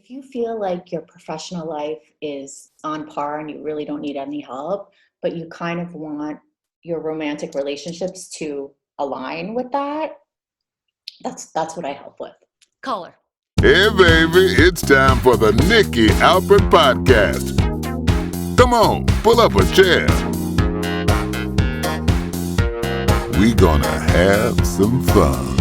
if you feel like your professional life is on par and you really don't need any help, but you kind of want your romantic relationships to align with that, that's what I help with. Caller. Hey, baby, it's time for the Nikki Alpert Podcast. Come on, pull up a chair. We gonna have some fun.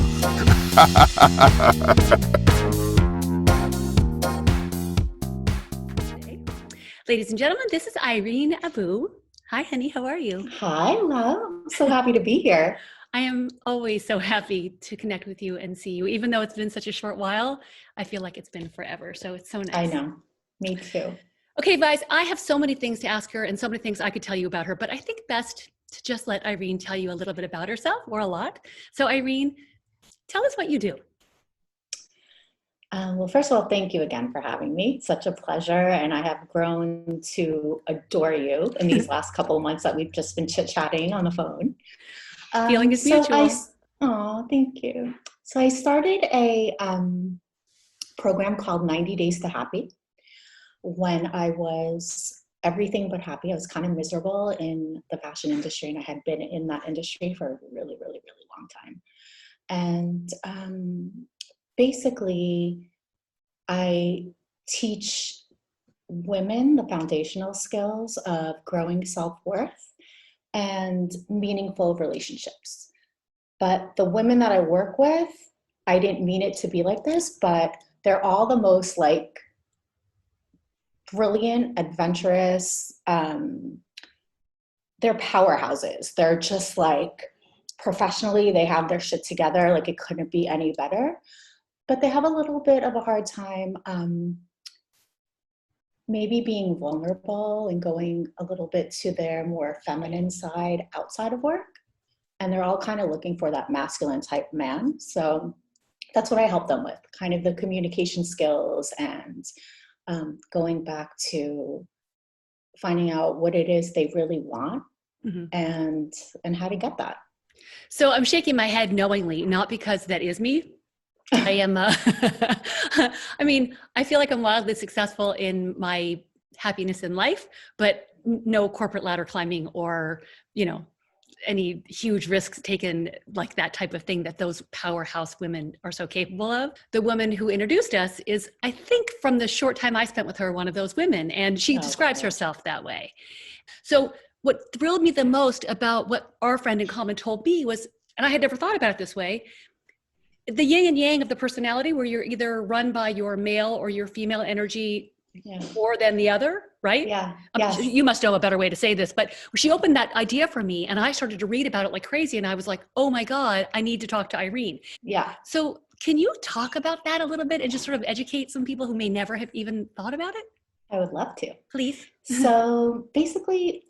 Ladies and gentlemen, this is Irene Abbou. Hi, honey. How are you? Hi, love. I'm so happy to be here. I am always so happy to connect with you and see you. Even though it's been such a short while, I feel like it's been forever. So it's so nice. I know. Me too. Okay, guys, I have so many things to ask her and so many things I could tell you about her, but I think best to just let Irene tell you a little bit about herself, or a lot. So Irene, tell us what you do. Well, first of all, thank you again for having me. Such a pleasure. And I have grown to adore you in these last couple of months that we've just been chit-chatting on the phone. Feeling is mutual. Thank you. So I started a program called 90 Days to Happy when I was everything but happy. I was kind of miserable in the fashion industry, and I had been in that industry for a really, really, really long time. And basically, I teach women the foundational skills of growing self-worth and meaningful relationships. But the women that I work with, I didn't mean it to be like this, but they're all the most like brilliant, adventurous, they're powerhouses. They're just like, professionally, they have their shit together, like it couldn't be any better. But they have a little bit of a hard time maybe being vulnerable and going a little bit to their more feminine side outside of work. And they're all kind of looking for that masculine type man. So that's what I help them with, kind of the communication skills and going back to finding out what it is they really want and how to get that. So I'm shaking my head knowingly, not because that is me. I am, I mean, I feel like I'm wildly successful in my happiness in life, but no corporate ladder climbing or, you know, any huge risks taken, like that type of thing that those powerhouse women are so capable of. The woman who introduced us is, I think from the short time I spent with her, one of those women, and she describes herself that way. So what thrilled me the most about what our friend in common told me was, and I had never thought about it this way, the yin and yang of the personality, where you're either run by your male or your female energy more than the other, right? Yeah. You must know a better way to say this, but she opened that idea for me and I started to read about it like crazy. And I was like, oh my God, I need to talk to Irene. Yeah. So can you talk about that a little bit and just sort of educate some people who may never have even thought about it? I would love to. Please. So basically,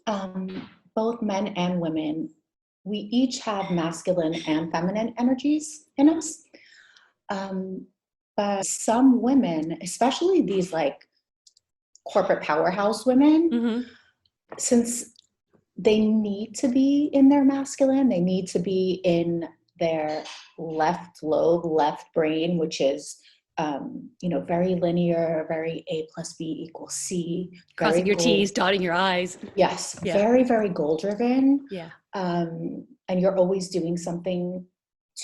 both men and women, we each have masculine and feminine energies in us. But some women, especially these like corporate powerhouse women, since they need to be in their masculine, they need to be in their left lobe, left brain, which is, very linear, very A plus B equals C. Crossing your T's, dotting your I's. Yes. Yeah. Very, very goal driven. Yeah. And you're always doing something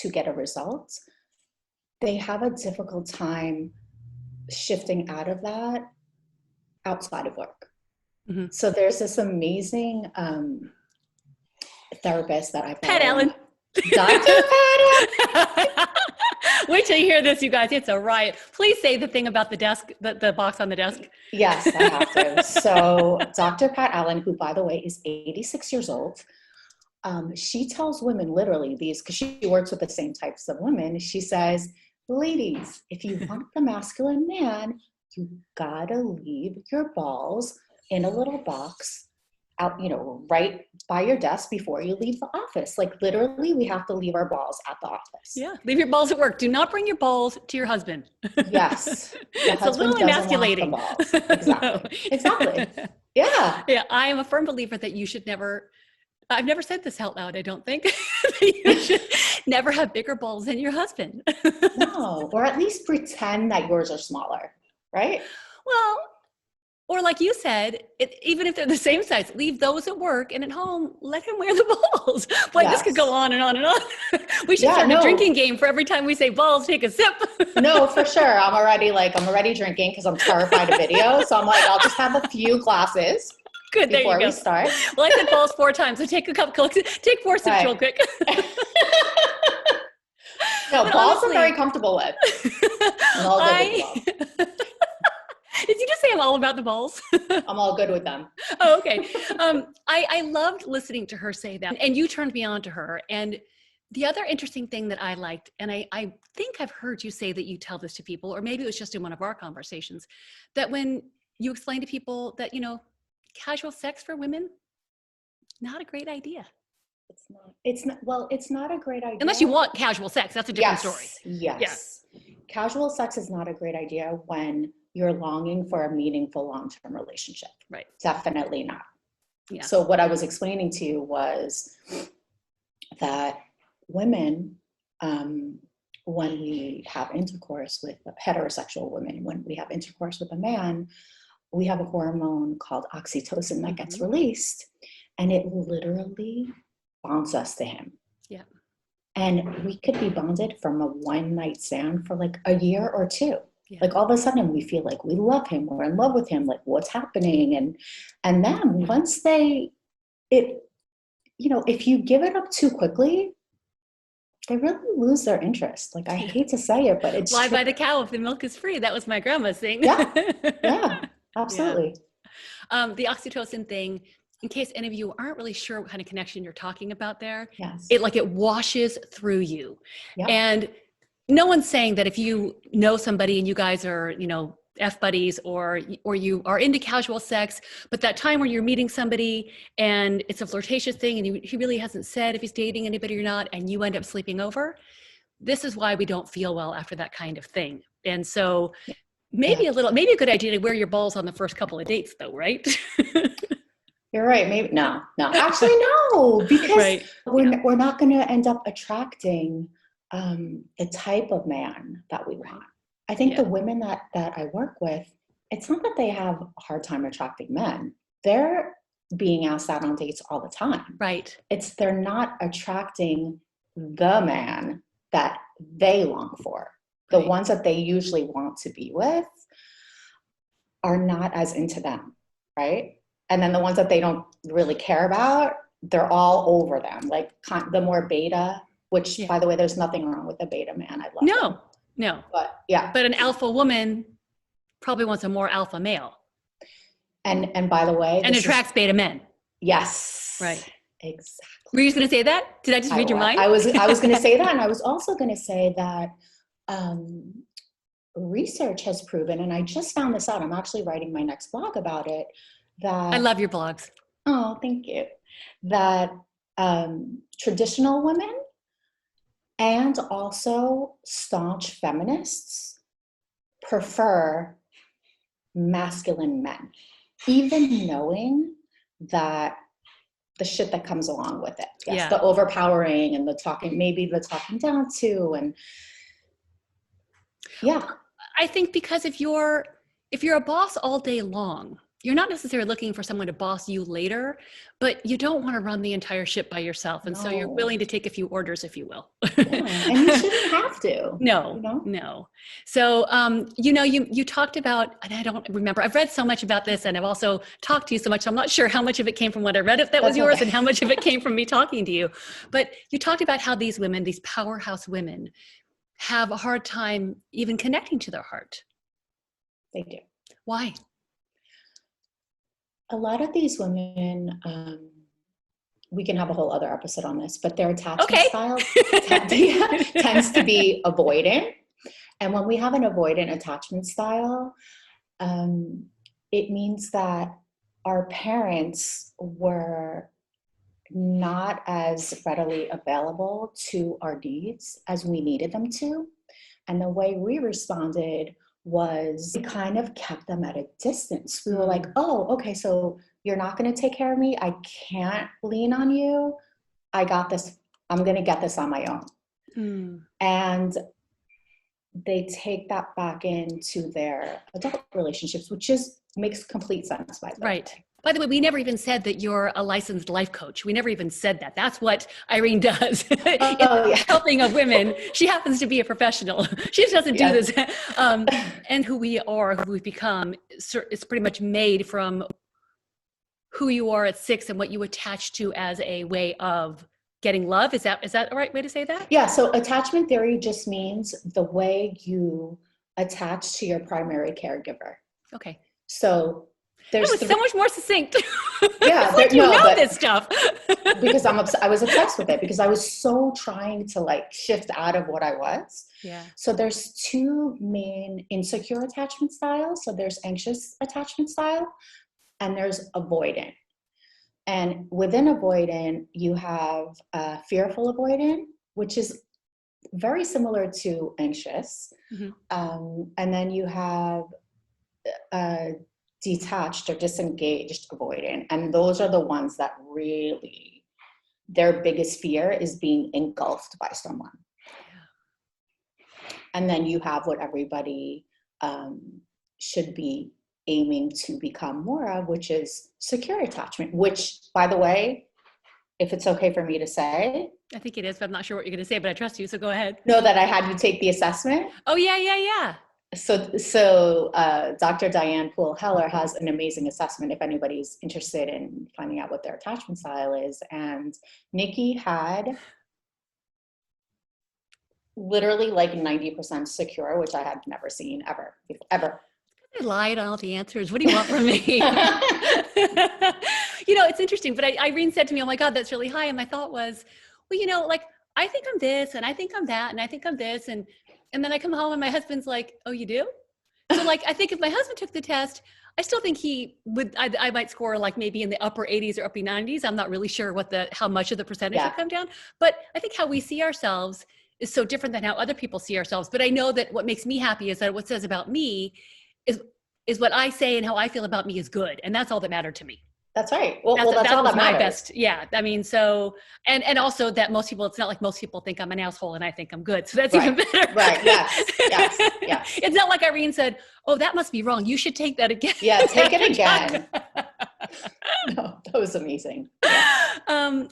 to get a result. They have a difficult time shifting out of that outside of work. So there's this amazing therapist that I Pat Allen. Dr. Pat. Wait till you hear this, you guys. It's a riot. Please say the thing about the desk, the box on the desk. Yes, I have to. So Dr. Pat Allen, who by the way is 86 years old, she tells women literally these, because she works with the same types of women. She says, ladies, if you want the masculine man, you gotta leave your balls in a little box out, right by your desk before you leave the office. Like literally, we have to leave our balls at the office. Yeah, leave your balls at work. Do not bring your balls to your husband. Yes. It's a little emasculating. Exactly. Yeah. Yeah, I am a firm believer that you should never, I've never said this out loud, I don't think. You should never have bigger balls than your husband. No, or at least pretend that yours are smaller. right? Well, or like you said, even if they're the same size, leave those at work, and at home, let him wear the balls. Like this could go on and on and on. We should start a drinking game for every time we say balls, take a sip. No, for sure. I'm already drinking because I'm terrified of video. So I'm like, I'll just have a few glasses. Good, there you go. Before we start. Well, I said balls 4 times, so take 4 sips real quick. No, balls honestly, I'm very comfortable with. I'm all good with balls. Did you just say I'm all about the balls? I'm all good with them. Oh, okay. I loved listening to her say that, and you turned me on to her. And the other interesting thing that I liked, and I think I've heard you say that you tell this to people, or maybe it was just in one of our conversations, that when you explain to people that, casual sex for women, not a great idea. It's not a great idea. Unless you want casual sex, that's a different story. Yes. Yeah. Casual sex is not a great idea when you're longing for a meaningful long-term relationship. Right. Definitely not. Yeah. So what I was explaining to you was that women, when we have intercourse with heterosexual women, when we have intercourse with a man, we have a hormone called oxytocin that gets released, and it literally bonds us to him. Yeah. And we could be bonded from a one-night stand for like a year or 2. Yeah. Like all of a sudden we feel like we love him, we're in love with him, like what's happening? And then once if you give it up too quickly, they really lose their interest. Like I hate to say it, but it's fly by the cow if the milk is free. That was my grandma's thing. Yeah, absolutely. Yeah. The oxytocin thing, in case any of you aren't really sure what kind of connection you're talking about there, yes. It washes through you. Yep. And no one's saying that if you know somebody and you guys are, F buddies or you are into casual sex, but that time where you're meeting somebody and it's a flirtatious thing and he really hasn't said if he's dating anybody or not, and you end up sleeping over, this is why we don't feel well after that kind of thing. And so maybe a good idea to wear your balls on the first couple of dates though, right? You're right. Maybe no. Actually, no, because we're not going to end up attracting the type of man that we want. I think the women that I work with, it's not that they have a hard time attracting men. They're being asked out on dates all the time. Right. They're not attracting the man that they long for. The ones that they usually want to be with are not as into them, right? And then the ones that they don't really care about, they're all over them. Like the more beta, which by the way, there's nothing wrong with a beta man. I love them. No. But yeah. But an alpha woman probably wants a more alpha male. And by the way, and attracts beta men. Yes. Right. Exactly. Were you going to say that? Did I just read your mind? I was going to say that, and I was also going to say that research has proven, and I just found this out. I'm actually writing my next blog about it. That I love your blogs. Oh, thank you. That traditional women and also staunch feminists prefer masculine men, even knowing that the shit that comes along with it. Yes, the overpowering and the talking down to, and I think because if you're a boss all day long, you're not necessarily looking for someone to boss you later, but you don't want to run the entire ship by yourself. And so you're willing to take a few orders, if you will. And you shouldn't have to. No. So, you talked about, and I don't remember, I've read so much about this and I've also talked to you so much. So I'm not sure how much of it came from what I read, if that was yours, and how much of it came from me talking to you. But you talked about how these women, these powerhouse women, have a hard time even connecting to their heart. They do. Why? A lot of these women, we can have a whole other episode on this, but their attachment style tends to be avoidant. And when we have an avoidant attachment style, it means that our parents were not as readily available to our needs as we needed them to. And the way we responded was we kind of kept them at a distance. We were like, oh, okay, so you're not going to take care of me. I can't lean on you. I got this. I'm going to get this on my own. And they take that back into their adult relationships, which just makes complete sense, by the way. Right. By the way, we never even said that you're a licensed life coach. We never even said that. That's what Irene does. Helping of women. She happens to be a professional. She just doesn't do this. And who we are, who we've become, is pretty much made from who you are at 6 and what you attach to as a way of getting love. Is that the right way to say that? Yeah. So attachment theory just means the way you attach to your primary caregiver. Okay. So there's so much more succinct. Yeah. Like you know this stuff. Because I was obsessed with it because I was so trying to like shift out of what I was. Yeah. So there's 2 main insecure attachment styles. So there's anxious attachment style and there's avoidant. And within avoidant, you have fearful avoidant, which is very similar to anxious. Mm-hmm. And then you have detached or disengaged avoidant. And those are the ones that really, their biggest fear is being engulfed by someone. Yeah. And then you have what everybody should be aiming to become more of, which is secure attachment, which, by the way, if it's okay for me to say. I think it is, but I'm not sure what you're going to say, but I trust you, so go ahead. Know that I had you take the assessment. Oh, yeah. So Dr. Diane Poole-Heller has an amazing assessment if anybody's interested in finding out what their attachment style is. And Nikki had literally like 90% secure, which I had never seen ever. I lied on all the answers. What do you want from me? It's interesting, but Irene said to me, oh my God, that's really high. And my thought was, well, like, I think I'm this, and I think I'm that, and I think I'm this. And then I come home and my husband's like, oh, you do? So like, I think if my husband took the test, I still think he would, I might score like maybe in the upper 80s or upper 90s. I'm not really sure how much of the percentage would come down. But I think how we see ourselves is so different than how other people see ourselves. But I know that what makes me happy is that what says about me is what I say and how I feel about me is good. And that's all that mattered to me. That's right. Well, that's all that matters. My best. Yeah. I mean, so, and also that most people, it's not like most people think I'm an asshole and I think I'm good. So that's even better. Right. Yes. It's not like Irene said, oh, that must be wrong. You should take that again. Yeah. Take it again. No, that was amazing. Yeah.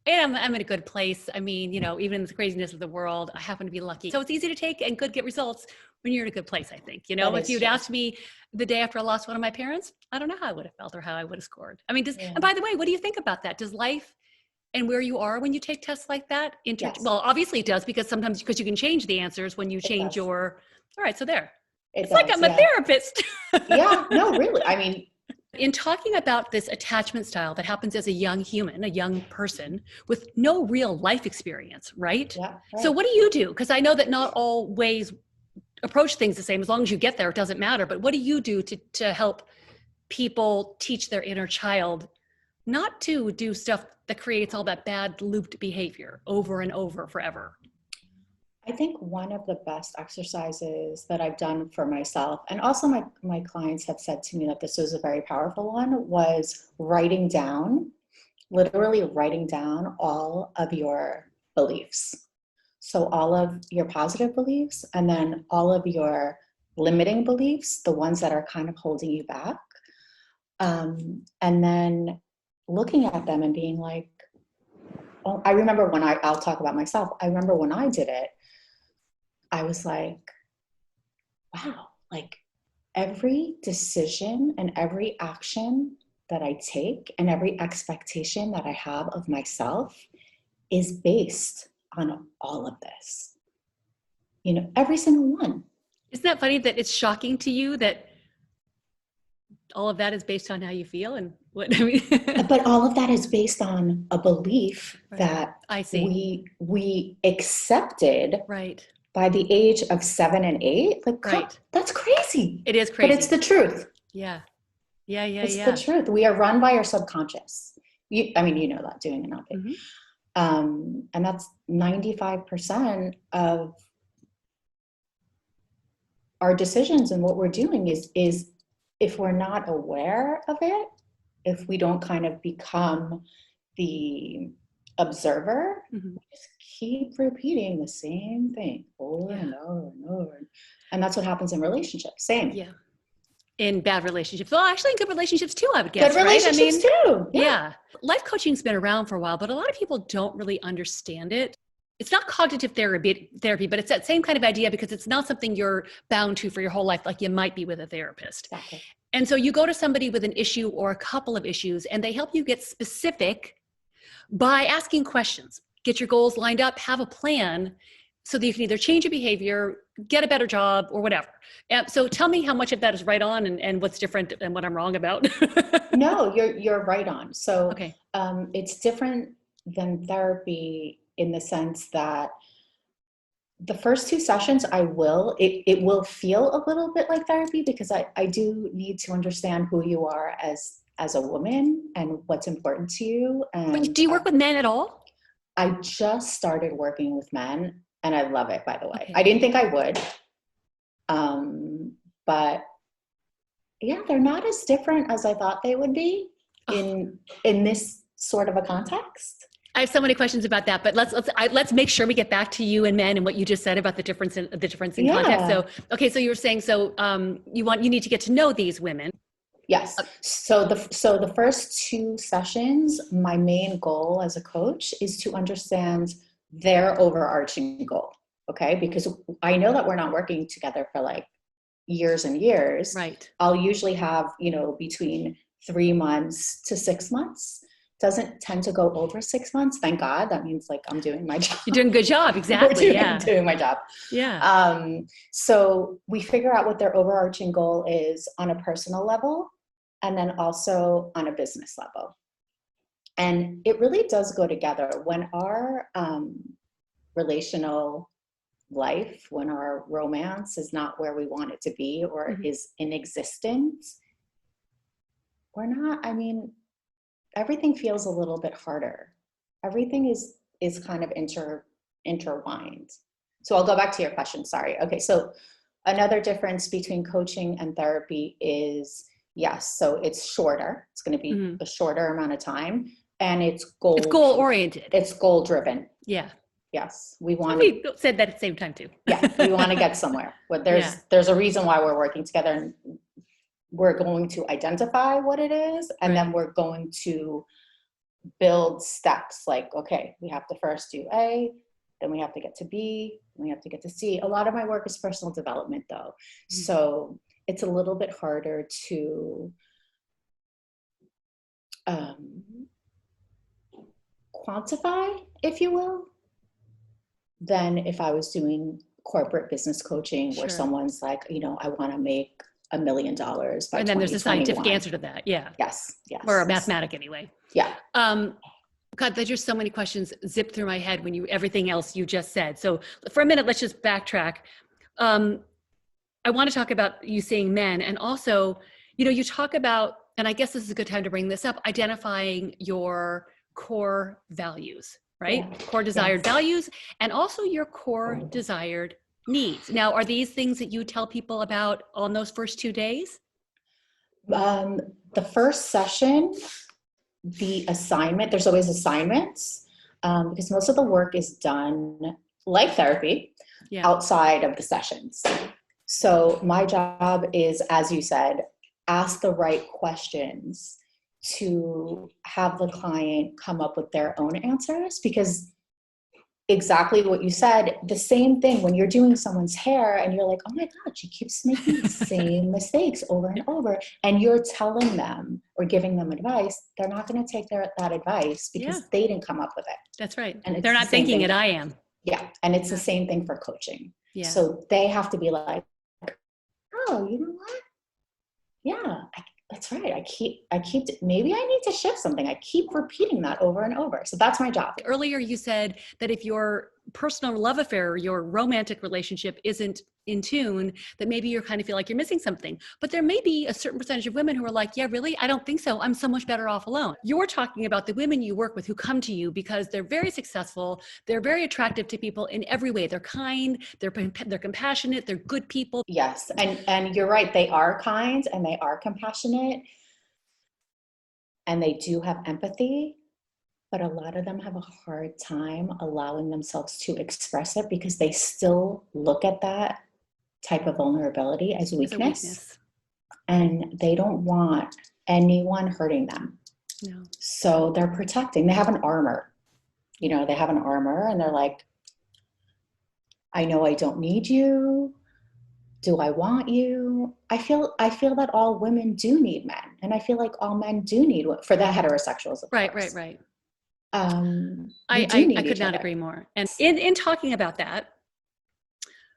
I'm in a good place. I mean, even in the craziness of the world, I happen to be lucky. So it's easy to take and get results when you're in a good place, I think. If you'd asked me the day after I lost one of my parents, I don't know how I would have felt or how I would have scored. I mean, and by the way, what do you think about that? Does life and where you are when you take tests like that? Yes. Well, obviously it does, because you can change the answers when you change all right, so there. It's does, like I'm a therapist. Yeah, no, really. I mean, in talking about this attachment style that happens as a young human, a young person with no real life experience, right? Yeah. Right. So what do you do? Because I know that not all ways approach things the same. As long as you get there, it doesn't matter. But what do you do to help people teach their inner child not to do stuff that creates all that bad looped behavior over and over forever? I think one of the best exercises that I've done for myself, and also my clients have said to me that this was a very powerful one, was literally writing down all of your beliefs. So all of your positive beliefs, and then all of your limiting beliefs, the ones that are kind of holding you back. And then looking at them and being like, oh, I remember when I'll talk about myself. I remember when I did it, I was like, wow, like every decision and every action that I take and every expectation that I have of myself is based on all of this. Every single one. Isn't that funny that it's shocking to you that all of that is based on how you feel and what I mean? But all of that is based on a belief that I see. We accepted. Right. By the age of 7 and 8, that's crazy. It is crazy. But it's the truth. Yeah. It's the truth. We are run by our subconscious. You know that doing an LP. Mm-hmm. And that's 95% of our decisions and what we're doing is if we're not aware of it, if we don't kind of become the observer, Mm-hmm. just keep repeating the same thing over and over and over. And that's what happens in relationships. Same. Yeah. In bad relationships. Well, actually in good relationships too, I would guess, Good relationships too. Yeah. Life coaching's been around for a while, but a lot of people don't really understand it. It's not cognitive therapy, but it's that same kind of idea because it's not something you're bound to for your whole life, like you might be with a therapist. Exactly. And so you go to somebody with an issue or a couple of issues, and they help you get specific by asking questions, get your goals lined up, have a plan so that you can either change your behavior, get a better job, or whatever. And so tell me how much of that is right on and what's different and what I'm wrong about. No, you're right on. So okay. It's different than therapy in the sense that the first 2 sessions it will feel a little bit like therapy because I do need to understand who you are as a woman and what's important to you. And But do you work with men at all? I just started working with men and I love it, by the way. Okay. I didn't think I would. But yeah, they're not as different as I thought they would be in this sort of a context. I have so many questions about that, but let's make sure we get back to you and men and what you just said about the difference in context. So, okay, so you were saying, you need to get to know these women. Yes. So the first 2 sessions, my main goal as a coach is to understand their overarching goal. Okay. Because I know that we're not working together for like years and years. Right. I'll usually have, between 3 months to 6 months. Doesn't tend to go over 6 months. Thank God. That means like I'm doing my job. You're doing a good job. Exactly. I'm doing my job. Yeah. So we figure out what their overarching goal is on a personal level and then also on a business level. And it really does go together. When our relational life, when our romance is not where we want it to be or is in existence, everything feels a little bit harder. Everything is kind of intertwined. So I'll go back to your question. Sorry. Okay. So another difference between coaching and therapy is, yes, so it's shorter. It's going to be a shorter amount of time and it's goal oriented. It's goal driven. Yeah. Yes. We said that at the same time too. Yeah. We want to get somewhere. But there's a reason why we're working together, and we're going to identify what it is. And then we're going to build steps like, okay, we have to first do A, then we have to get to B, then we have to get to C. A lot of my work is personal development though. So it's a little bit harder to quantify, if you will, than if I was doing corporate business coaching where someone's like, I want to make $1 million by and then there's a scientific answer to that. Yeah. Yes. Or a mathematic anyway. Yeah. God, there's just so many questions zipped through my head when everything else you just said. So for a minute, let's just backtrack. I want to talk about you saying men, and also, you talk about, and I guess this is a good time to bring this up, identifying your core values, right? Yeah. Core desired values, and also your core desired needs. Now, are these things that you tell people about on those first 2 days? The first session, the assignment, there's always assignments, because most of the work is done like therapy outside of the sessions. So my job is, as you said, ask the right questions to have the client come up with their own answers, because exactly what you said, the same thing when you're doing someone's hair and you're like, oh my God, she keeps making the same mistakes over and over, and you're telling them or giving them advice, they're not going to take that advice because they didn't come up with it. That's right. And they're not thinking it, I am. Yeah. And it's the same thing for coaching. Yeah. So they have to be like, oh, you know what? Yeah, that's right. I keep, maybe I need to shift something. I keep repeating that over and over. So that's my job. Earlier, you said that if your personal love affair, your romantic relationship isn't in tune, that maybe you kind of feel like you're missing something. But there may be a certain percentage of women who are like, yeah, really? I don't think so. I'm so much better off alone. You're talking about the women you work with who come to you because they're very successful. They're very attractive to people in every way. They're kind, they're compassionate, they're good people. Yes. And you're right. They are kind and they are compassionate and they do have empathy, but a lot of them have a hard time allowing themselves to express it because they still look at that type of vulnerability as weakness. And they don't want anyone hurting them. No. So they're protecting. They have an armor. They have an armor and they're like, I know I don't need you. Do I want you? I feel that all women do need men. And I feel like all men do need, for the heterosexuals, of course. Right. I could not agree more. And in talking about that,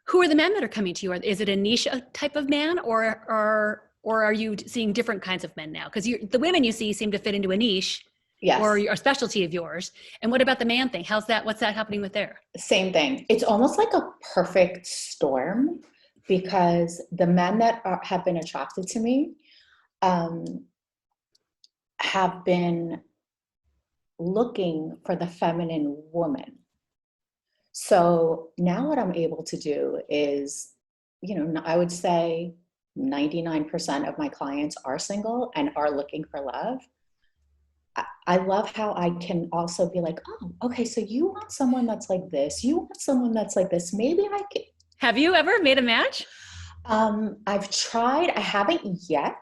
who are the men that are coming to you? Is it a niche type of man, or are you seeing different kinds of men now? Because the women you see seem to fit into a niche, yes, or a specialty of yours. And what about the man thing? What's that happening with there? Same thing. It's almost like a perfect storm because the men that have been attracted to me have been looking for the feminine woman. So now what I'm able to do is, I would say 99% of my clients are single and are looking for love. I love how I can also be like, oh, okay, so you want someone that's like this. You want someone that's like this. Maybe I can. Have you ever made a match? I've tried. I haven't yet.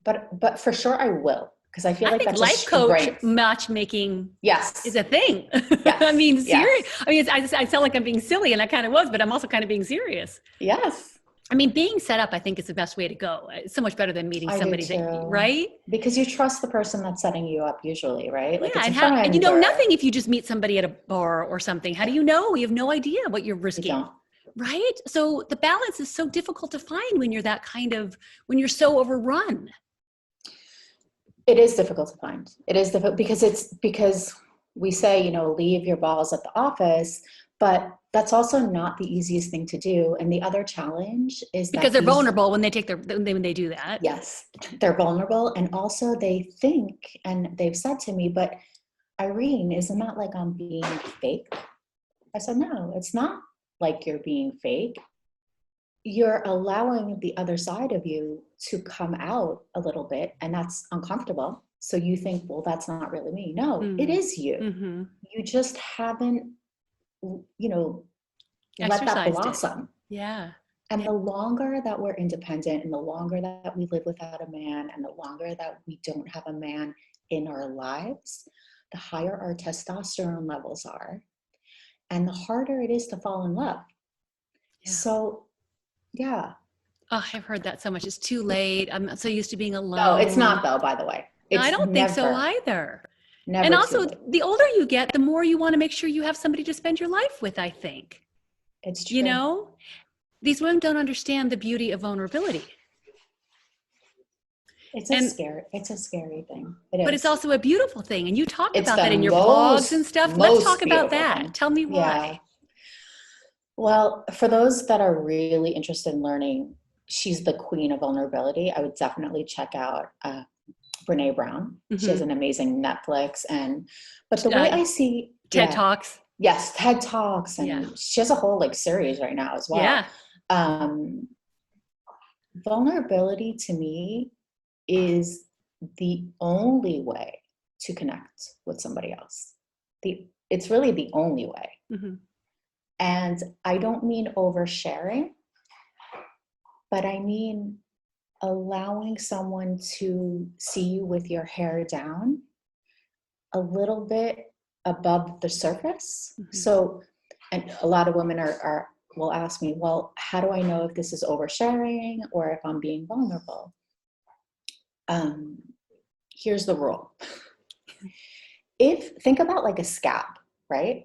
But for sure I will. Because I feel like that's life coach matchmaking is a thing. Yes. I mean, serious. Yes. I mean, I sound like I'm being silly, and I kind of was, but I'm also kind of being serious. Yes. I mean, being set up, I think, is the best way to go. It's so much better than meeting somebody right? Because you trust the person that's setting you up usually, right? Like, and you know nothing if you just meet somebody at a bar or something. How do you know? You have no idea what you're risking. You don't. Right? So the balance is so difficult to find when you're when you're so overrun. It is difficult to find. It is difficult because we say, leave your balls at the office, but that's also not the easiest thing to do. And the other challenge is because they're vulnerable when they do that. Yes, they're vulnerable. And also they think, and they've said to me, but Irene, isn't that like I'm being fake? I said, no, it's not like you're being fake. You're allowing the other side of you to come out a little bit, and that's uncomfortable. So you think, well, that's not really me. No, It is you. Mm-hmm. You just haven't, let that blossom. Yeah. And the longer that we're independent and the longer that we live without a man and the longer that we don't have a man in our lives, the higher our testosterone levels are and the harder it is to fall in love. Yeah. So, yeah. Oh, I've heard that so much. It's too late. I'm so used to being alone. No, it's not though, by the way. No, I don't think so either. Never. And also, the older you get, the more you want to make sure you have somebody to spend your life with, I think. It's true. These women don't understand the beauty of vulnerability. It's a scary thing. But it's also a beautiful thing. And you talk about that in your blogs and stuff. Let's talk about that. Thing. Tell me why. Yeah. Well, for those that are really interested in learning, she's the queen of vulnerability. I would definitely check out Brene Brown. Mm-hmm. She has an amazing Netflix. But the way I see TED Talks. Yes, TED Talks. And she has a whole series right now as well. Yeah. Vulnerability to me is the only way to connect with somebody else. It's really the only way. Mm-hmm. And I don't mean oversharing, but I mean allowing someone to see you with your hair down a little bit above the surface. Mm-hmm. So, and a lot of women will ask me, well, how do I know if this is oversharing or if I'm being vulnerable? Here's the rule. Think about a scab, right?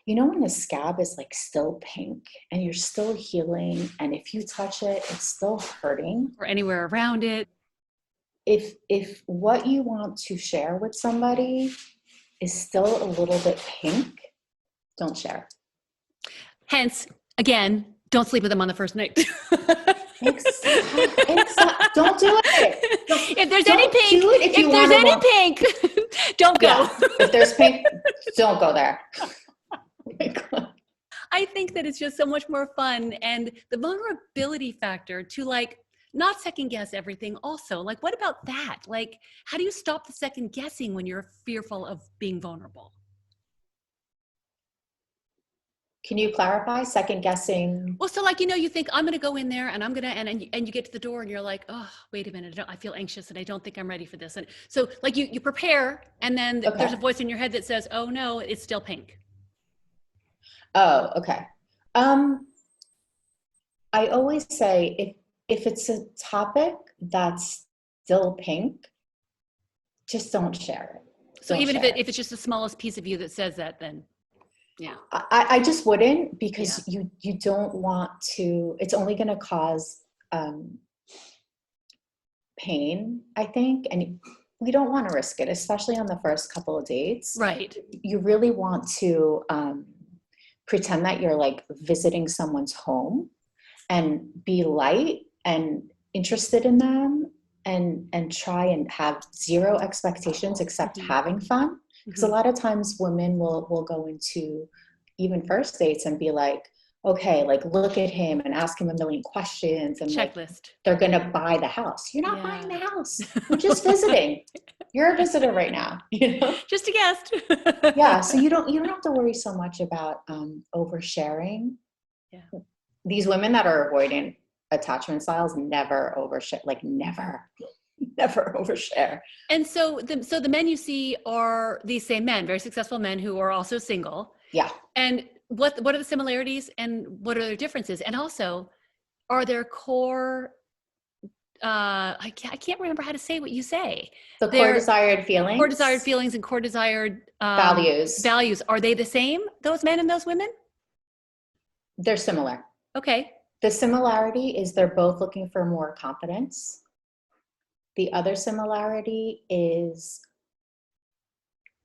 When the scab is still pink and you're still healing, and if you touch it, it's still hurting. Or anywhere around it. If what you want to share with somebody is still a little bit pink, don't share. Hence, again, don't sleep with them on the first night. Don't do it. If there's any pink, don't go. Yeah. If there's pink, don't go there. I think that it's just so much more fun, and the vulnerability factor to not second guess everything also. Like, what about that? Like, how do you stop the second guessing when you're fearful of being vulnerable? Can you clarify second guessing? Well, so like, you think I'm going to go in there and I'm going to, and you get to the door and you're like, oh, wait a minute. I feel anxious and I don't think I'm ready for this. And so like you prepare and then there's a voice in your head that says, oh no, it's still pink. Oh, okay. I always say if it's a topic that's still pink, just don't share it. So even if it's just the smallest piece of you that says that, then yeah. I just wouldn't, because you don't want to, it's only going to cause pain, I think. And we don't want to risk it, especially on the first couple of dates. Right. You really want to pretend that you're like visiting someone's home and be light and interested in them and try and have zero expectations except having fun. Because a lot of times women will go into even first dates and be like, okay, like look at him and ask him a million questions and checklist. Like, they're going to buy the house. You're not buying the house. You're just visiting. You're a visitor right now, Just a guest. Yeah. So you don't have to worry so much about oversharing. Yeah. These women that are avoidant attachment styles never overshare, like never overshare. And so the men you see are these same men, very successful men who are also single. Yeah. And what are the similarities and what are the differences? And also, are there core, I can't remember how to say what you say. The core desired feelings. Core desired feelings and core desired values. Values. Are they the same, those men and those women? They're similar. Okay. The similarity is they're both looking for more confidence. The other similarity is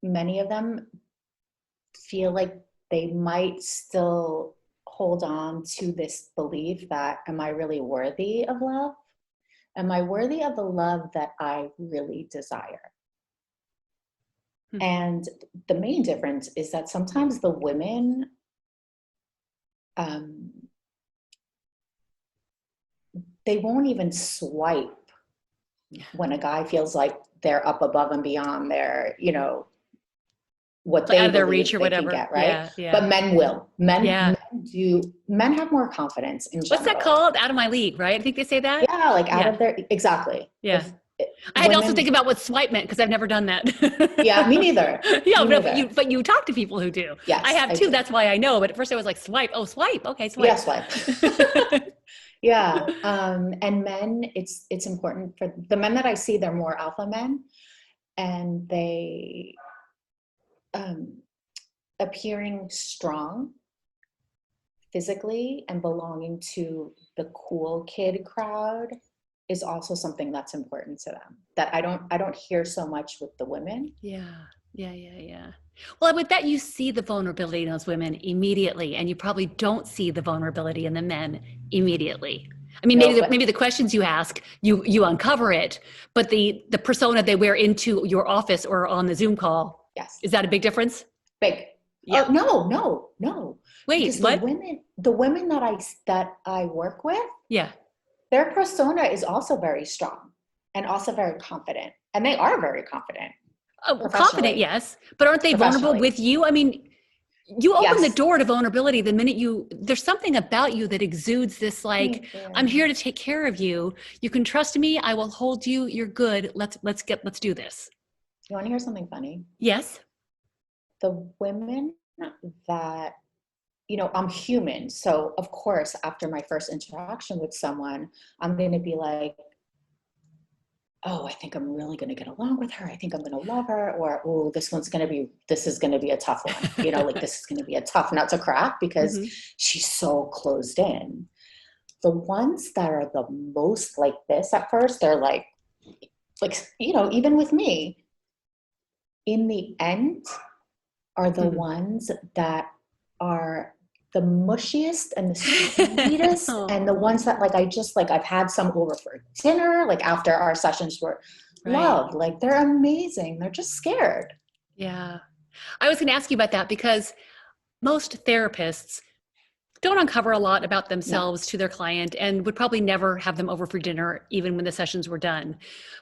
many of them feel like they might still hold on to this belief that, am I really worthy of love? Am I worthy of the love that I really desire? Mm-hmm. And the main difference is that sometimes the women, they won't even swipe when a guy feels like they're up above and beyond their, what they out of their reach or whatever. Get, right? Yeah. But men will. Men have more confidence in general. What's that called? Out of my league, right? I think they say that. Yeah, like out of their, exactly. Yeah. I had to also think about what swipe meant because I've never done that. Yeah, me neither. Yeah, but you talk to people who do. Yes, I have too. That's why I know. But at first I was like, swipe. Oh, swipe. Okay, swipe. Yeah, swipe. Yeah. And men, it's important for the men that I see, they're more alpha men, and they appearing strong physically and belonging to the cool kid crowd is also something that's important to them that I don't hear so much with the women. Yeah. Well, I would bet you see the vulnerability in those women immediately, and you probably don't see the vulnerability in the men immediately. I mean, maybe the questions you ask, you uncover it, but the persona they wear into your office or on the Zoom call, yes, is that a big difference? Big. Yeah. No. Wait, because what? The women that I work with, yeah, their persona is also very strong and also very confident, and they are very confident. Oh, confident, yes, but aren't they vulnerable with you? I mean, you open the door to vulnerability the minute there's something about you that exudes this, like, I'm here to take care of you. You can trust me. I will hold you. You're good. Let's do this. You want to hear something funny? Yes. The women that, I'm human. So of course, after my first interaction with someone, I'm going to be like, oh, I think I'm really going to get along with her. I think I'm going to love her. Or, oh, this is going to be a tough one. Like this is going to be a tough nut to crack because she's so closed in. The ones that are the most like this at first, they're like, even with me, in the end are the ones that are the mushiest and the sweetest and the ones that I've had some over for dinner, like after our sessions were loved, like they're amazing. They're just scared. Yeah. I was going to ask you about that because most therapists don't uncover a lot about themselves to their client and would probably never have them over for dinner, even when the sessions were done.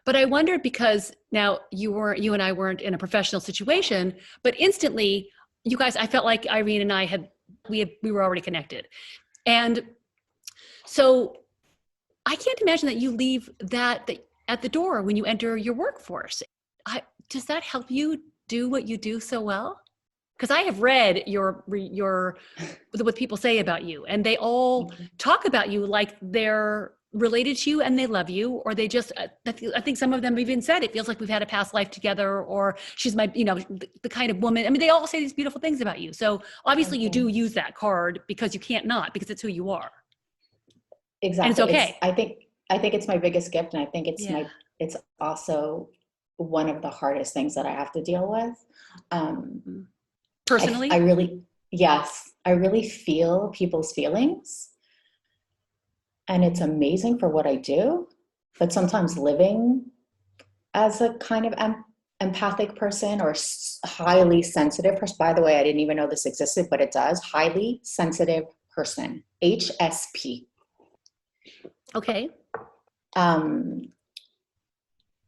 But I wondered, because now you and I weren't in a professional situation, but instantly you guys, I felt like Irene and I we were already connected. And so I can't imagine that you leave that at the door when you enter your workforce. Does that help you do what you do so well? Because I have read what people say about you, and they all talk about you like they're related to you and they love you, or they just, I think some of them even said, it feels like we've had a past life together, or she's my, the kind of woman. I mean, they all say these beautiful things about you. So obviously you do use that card because you can't not, because it's who you are. Exactly. And it's okay. I think it's my biggest gift. And I think it's also one of the hardest things that I have to deal with. Personally? I really feel people's feelings, and it's amazing for what I do, but sometimes living as a kind of empathic person or highly sensitive person, by the way, I didn't even know this existed, but it does, highly sensitive person, HSP. Okay.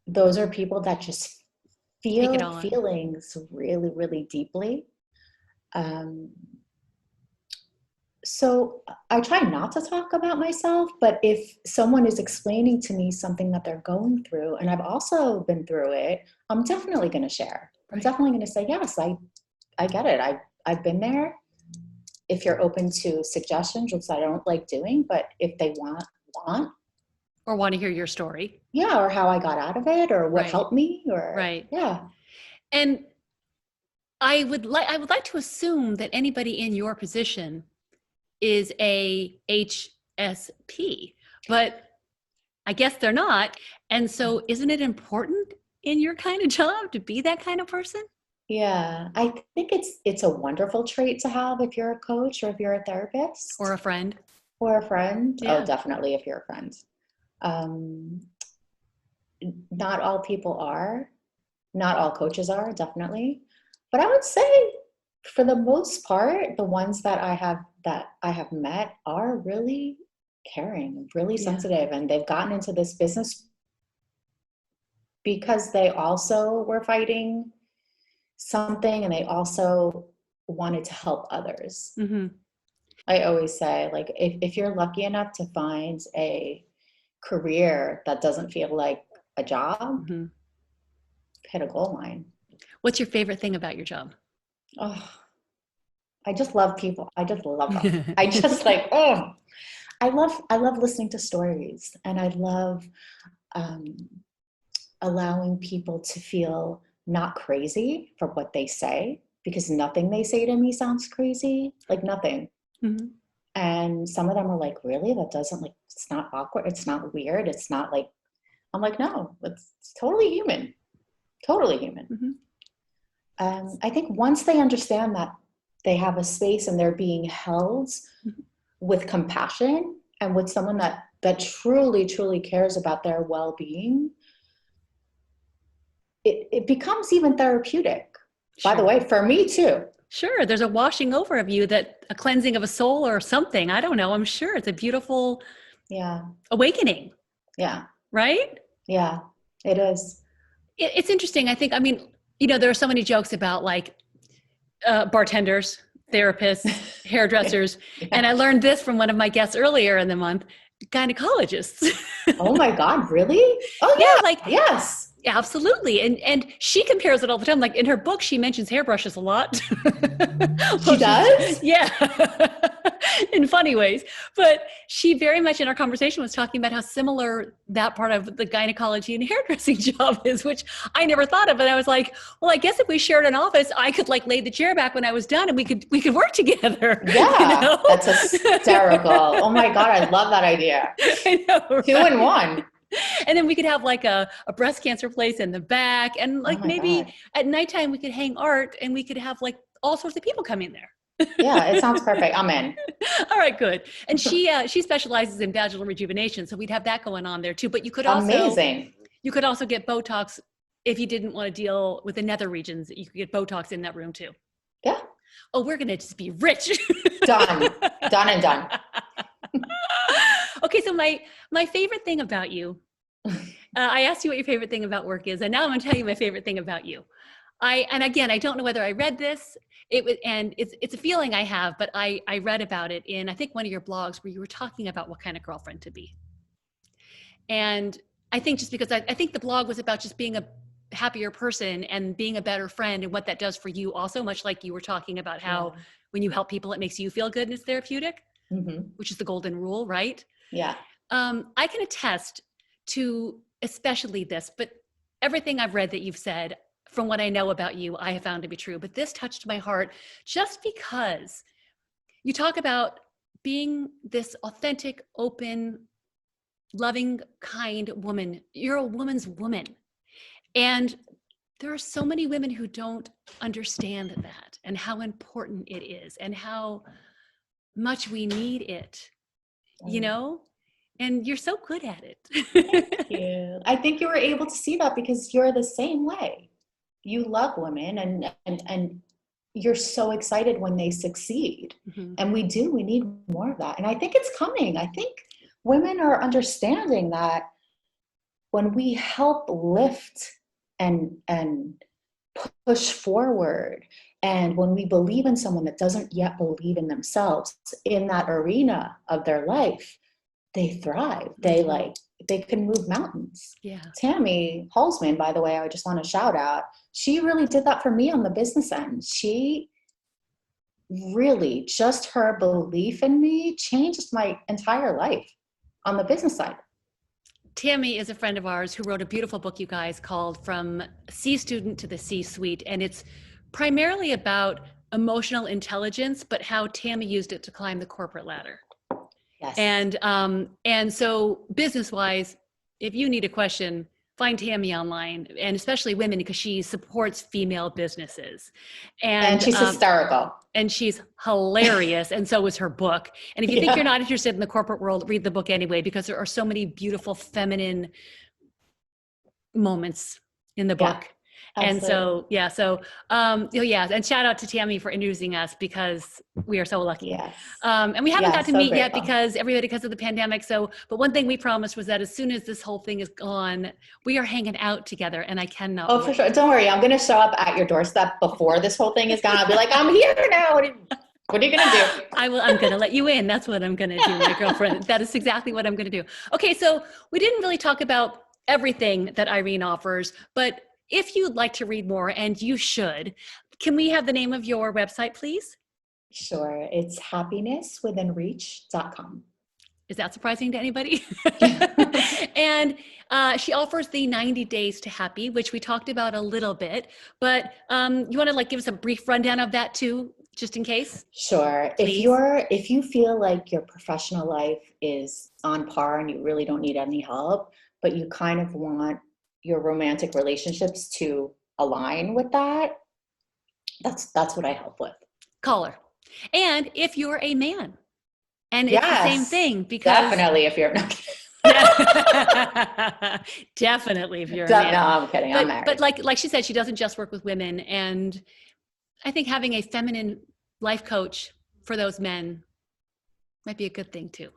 Those are people that just feel feelings really, really deeply. So I try not to talk about myself, but if someone is explaining to me something that they're going through, and I've also been through it, I'm definitely going to share. I'm definitely going to say, yes, I get it. I've been there. If you're open to suggestions, which I don't like doing, but if they want. Or want to hear your story. Yeah, or how I got out of it, or what helped me, or yeah. And I would like to assume that anybody in your position is a HSP, but I guess they're not. And so isn't it important in your kind of job to be that kind of person? Yeah, I think it's a wonderful trait to have if you're a coach or if you're a therapist. Or a friend. Yeah. Oh, definitely if you're a friend. Not all people are. Not all coaches are, definitely. But I would say, for the most part, the ones that I have met are really caring, really sensitive, and they've gotten into this business because they also were fighting something, and they also wanted to help others. Mm-hmm. I always say, like, if you're lucky enough to find a career that doesn't feel like a job, hit a goal line. What's your favorite thing about your job? Oh, I just love people. I just love them. I just I love listening to stories, and I love allowing people to feel not crazy for what they say, because nothing they say to me sounds crazy, like nothing. Mm-hmm. And some of them are like, really? That doesn't, like, it's not awkward. It's not weird. It's not like, I'm like, no, it's totally human. Totally human. Mm-hmm. I think once they understand that they have a space and they're being held with compassion and with someone that truly, truly cares about their well-being, it becomes even therapeutic. Sure. By the way, for me too. Sure. There's a washing over of you, a cleansing of a soul or something. I don't know. I'm sure it's a beautiful awakening. Yeah. Right? Yeah, it is. It's interesting. I think, there are so many jokes about, like, bartenders, therapists, hairdressers. And I learned this from one of my guests earlier in the month, gynecologists. Oh my God, really? Oh yeah. Yes. Absolutely. And she compares it all the time. Like, in her book, she mentions hairbrushes a lot. She does? Yeah. In funny ways. But she very much in our conversation was talking about how similar that part of the gynecology and hairdressing job is, which I never thought of. And I was like, well, I guess if we shared an office, I could, like, lay the chair back when I was done and we could work together. Yeah. That's hysterical. Oh my God. I love that idea. I know. Right? 2 in 1. And then we could have, like, a breast cancer place in the back, and, like, maybe at nighttime we could hang art and we could have, like, all sorts of people come in there. Yeah, it sounds perfect. I'm in. All right, good. And she specializes in vaginal rejuvenation, so we'd have that going on there too. But you could you could also get Botox if you didn't want to deal with the nether regions. You could get Botox in that room too. Yeah. Oh, we're going to just be rich. Done and done. Okay. So my favorite thing about you, I asked you what your favorite thing about work is, and now I'm going to tell you my favorite thing about you. And again, I don't know whether I read this. It's a feeling I have, but I read about it in, I think, one of your blogs where you were talking about what kind of girlfriend to be. And I think just because I think the blog was about just being a happier person and being a better friend and what that does for you also, much like you were talking about how when you help people, it makes you feel good and it's therapeutic, which is the golden rule, right? Yeah. I can attest to especially this, but everything I've read that you've said, from what I know about you, I have found to be true. But this touched my heart just because you talk about being this authentic, open, loving, kind woman. You're a woman's woman. And there are so many women who don't understand that and how important it is and how much we need it, you know? And you're so good at it. Thank you. I think you were able to see that because you're the same way. You love women and you're so excited when they succeed. And we need more of that. And I think it's coming. I think women are understanding that when we help lift and push forward, and when we believe in someone that doesn't yet believe in themselves in that arena of their life, they thrive. They can move mountains. Yeah. Tammy Halsman, by the way, I just want to shout out. She really did that for me on the business end. She really, just her belief in me changed my entire life on the business side. Tammy is a friend of ours who wrote a beautiful book, you guys, called From C Student to the C-Suite. And it's primarily about emotional intelligence, but how Tammy used it to climb the corporate ladder. Yes. And so business-wise, if you need a question, find Tammy online, and especially women, because she supports female businesses. And she's hysterical. And she's hilarious. And so is her book. And if you think you're not interested in the corporate world, read the book anyway, because there are so many beautiful feminine moments in the book. Absolutely. And so, and shout out to Tammy for introducing us, because we are so lucky. Yes. And we haven't got to meet grateful. yet because of the pandemic. But one thing we promised was that as soon as this whole thing is gone, we are hanging out together, and I cannot wait. For sure. Don't worry. I'm going to show up at your doorstep before this whole thing is gone. I'll be like, I'm here now. What are you going to do? I'm going to let you in. That's what I'm going to do, my girlfriend. That is exactly what I'm going to do. Okay. So we didn't really talk about everything that Irene offers, but if you'd like to read more, and you should, can we have the name of your website, please? Sure. It's happinesswithinreach.com. Is that surprising to anybody? And she offers the 90 days to happy, which we talked about a little bit, but you want to give us a brief rundown of that too, just in case? Sure. Please. If you feel like your professional life is on par and you really don't need any help, but you kind of want your romantic relationships to align with that, that's what I help with. Call her. And if you're a man, and it's the same thing, because definitely if you're not definitely if you're a man. No, I'm kidding. I'm married. But like she said, she doesn't just work with women, and I think having a feminine life coach for those men might be a good thing too.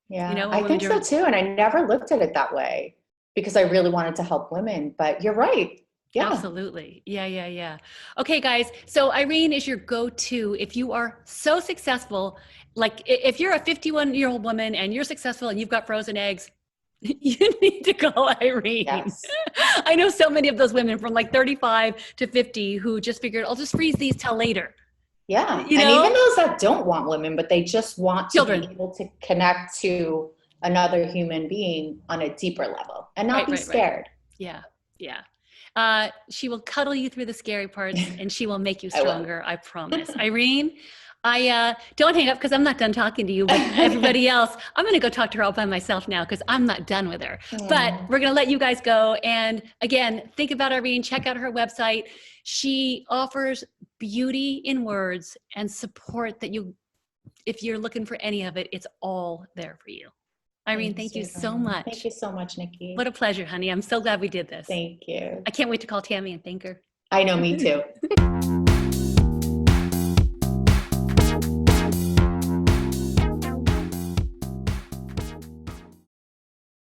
Yeah, I think so too. And I never looked at it that way, because I really wanted to help women, but you're right. Yeah. Absolutely. Yeah. Okay, guys. So Irene is your go-to if you are so successful. Like if you're a 51-year-old woman and you're successful and you've got frozen eggs, you need to call Irene. Yes. I know so many of those women from 35 to 50 who just figured, I'll just freeze these till later. Yeah. And even those that don't want women, but they just want children, to be able to connect to another human being on a deeper level and not be scared. Right. Yeah. She will cuddle you through the scary parts, and she will make you stronger. I promise. Irene, I don't hang up, because I'm not done talking to you, but everybody else, I'm going to go talk to her all by myself now, because I'm not done with her. But we're going to let you guys go. And again, think about Irene, check out her website. She offers beauty in words and support that if you're looking for any of it, it's all there for you. Irene, thank you so much. Thank you so much, Nikki. What a pleasure, honey. I'm so glad we did this. Thank you. I can't wait to call Tammy and thank her. I know, me too.